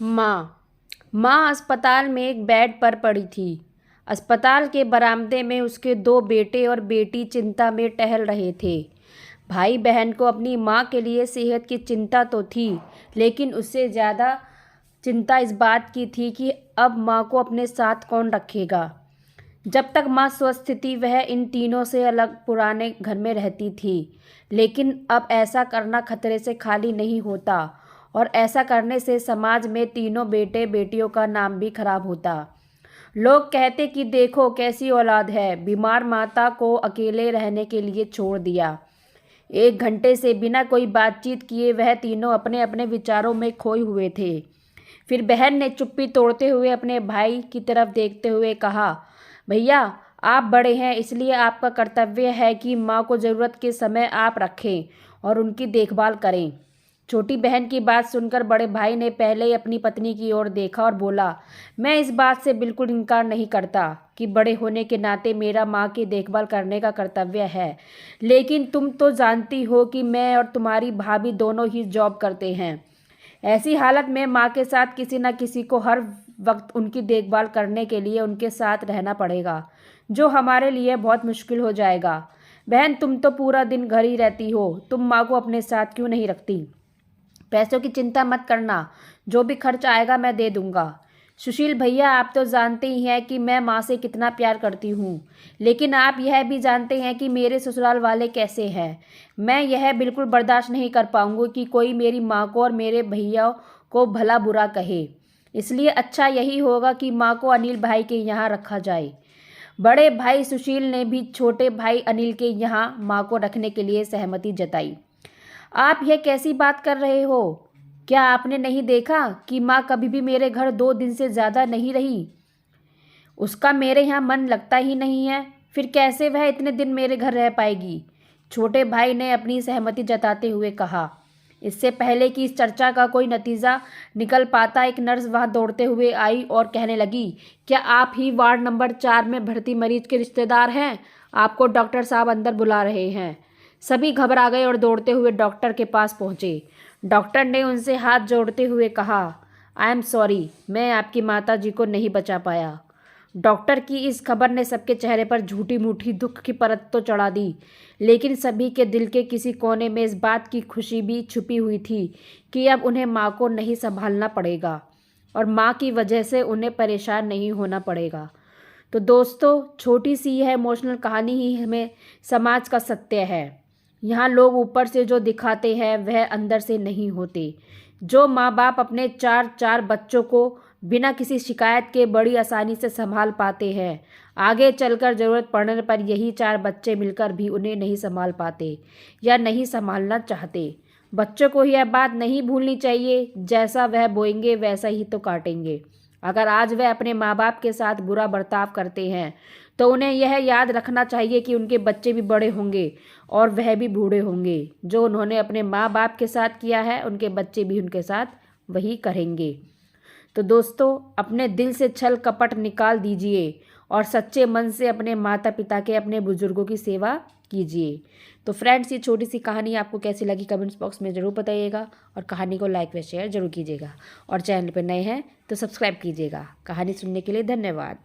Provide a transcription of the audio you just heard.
माँ माँ अस्पताल में एक बेड पर पड़ी थी। अस्पताल के बरामदे में उसके दो बेटे और बेटी चिंता में टहल रहे थे। भाई बहन को अपनी माँ के लिए सेहत की चिंता तो थी, लेकिन उससे ज़्यादा चिंता इस बात की थी कि अब माँ को अपने साथ कौन रखेगा। जब तक माँ स्वस्थ थी वह इन तीनों से अलग पुराने घर में रहती थी, लेकिन अब ऐसा करना खतरे से खाली नहीं होता और ऐसा करने से समाज में तीनों बेटे बेटियों का नाम भी खराब होता। लोग कहते कि देखो कैसी औलाद है, बीमार माता को अकेले रहने के लिए छोड़ दिया। 1 घंटे से बिना कोई बातचीत किए वह तीनों अपने अपने विचारों में खोए हुए थे। फिर बहन ने चुप्पी तोड़ते हुए अपने भाई की तरफ देखते हुए कहा, भैया आप बड़े हैं, इसलिए आपका कर्तव्य है कि माँ को ज़रूरत के समय आप रखें और उनकी देखभाल करें। छोटी बहन की बात सुनकर बड़े भाई ने पहले ही अपनी पत्नी की ओर देखा और बोला, मैं इस बात से बिल्कुल इनकार नहीं करता कि बड़े होने के नाते मेरा माँ की देखभाल करने का कर्तव्य है, लेकिन तुम तो जानती हो कि मैं और तुम्हारी भाभी दोनों ही जॉब करते हैं। ऐसी हालत में माँ के साथ किसी न किसी को हर वक्त उनकी देखभाल करने के लिए उनके साथ रहना पड़ेगा, जो हमारे लिए बहुत मुश्किल हो जाएगा। बहन तुम तो पूरा दिन घर ही रहती हो, तुम माँ को अपने साथ क्यों नहीं रखती? पैसों की चिंता मत करना, जो भी खर्च आएगा मैं दे दूंगा। सुशील भैया आप तो जानते ही हैं कि मैं माँ से कितना प्यार करती हूँ, लेकिन आप यह भी जानते हैं कि मेरे ससुराल वाले कैसे हैं। मैं यह बिल्कुल बर्दाश्त नहीं कर पाऊंगी कि कोई मेरी माँ को और मेरे भैया को भला बुरा कहे। इसलिए अच्छा यही होगा कि माँ को अनिल भाई के यहाँ रखा जाए। बड़े भाई सुशील ने भी छोटे भाई अनिल के यहाँ माँ को रखने के लिए सहमति जताई। आप यह कैसी बात कर रहे हो? क्या आपने नहीं देखा कि माँ कभी भी मेरे घर 2 दिन से ज़्यादा नहीं रही? उसका मेरे यहाँ मन लगता ही नहीं है, फिर कैसे वह इतने दिन मेरे घर रह पाएगी? छोटे भाई ने अपनी सहमति जताते हुए कहा। इससे पहले कि इस चर्चा का कोई नतीजा निकल पाता, एक नर्स वहां दौड़ते हुए आई और कहने लगी, क्या आप ही वार्ड नंबर 4 में भर्ती मरीज के रिश्तेदार हैं? आपको डॉक्टर साहब अंदर बुला रहे हैं। सभी घबरा गए और दौड़ते हुए डॉक्टर के पास पहुंचे। डॉक्टर ने उनसे हाथ जोड़ते हुए कहा, आई एम सॉरी, मैं आपकी माता जी को नहीं बचा पाया। डॉक्टर की इस खबर ने सबके चेहरे पर झूठी मूठी दुख की परत तो चढ़ा दी, लेकिन सभी के दिल के किसी कोने में इस बात की खुशी भी छुपी हुई थी कि अब उन्हें माँ को नहीं संभालना पड़ेगा और माँ की वजह से उन्हें परेशान नहीं होना पड़ेगा। तो दोस्तों, छोटी सी यह इमोशनल कहानी ही हमें समाज का सत्य है। यहाँ लोग ऊपर से जो दिखाते हैं वह अंदर से नहीं होते। जो माँ बाप अपने 4 बच्चों को बिना किसी शिकायत के बड़ी आसानी से संभाल पाते हैं, आगे चलकर ज़रूरत पड़ने पर यही 4 बच्चे मिलकर भी उन्हें नहीं संभाल पाते या नहीं संभालना चाहते। बच्चों को यह बात नहीं भूलनी चाहिए, जैसा वह बोएंगे वैसा ही तो काटेंगे। अगर आज वह अपने माँ बाप के साथ बुरा बर्ताव करते हैं तो उन्हें यह याद रखना चाहिए कि उनके बच्चे भी बड़े होंगे और वह भी बूढ़े होंगे। जो उन्होंने अपने माँ बाप के साथ किया है उनके बच्चे भी उनके साथ वही करेंगे। तो दोस्तों, अपने दिल से छल कपट निकाल दीजिए और सच्चे मन से अपने माता पिता के, अपने बुजुर्गों की सेवा कीजिए। तो फ्रेंड्स, ये छोटी सी कहानी आपको कैसी लगी कमेंट्स बॉक्स में ज़रूर बताइएगा और कहानी को लाइक व शेयर जरूर कीजिएगा और चैनल पर नए हैं तो सब्सक्राइब कीजिएगा। कहानी सुनने के लिए धन्यवाद।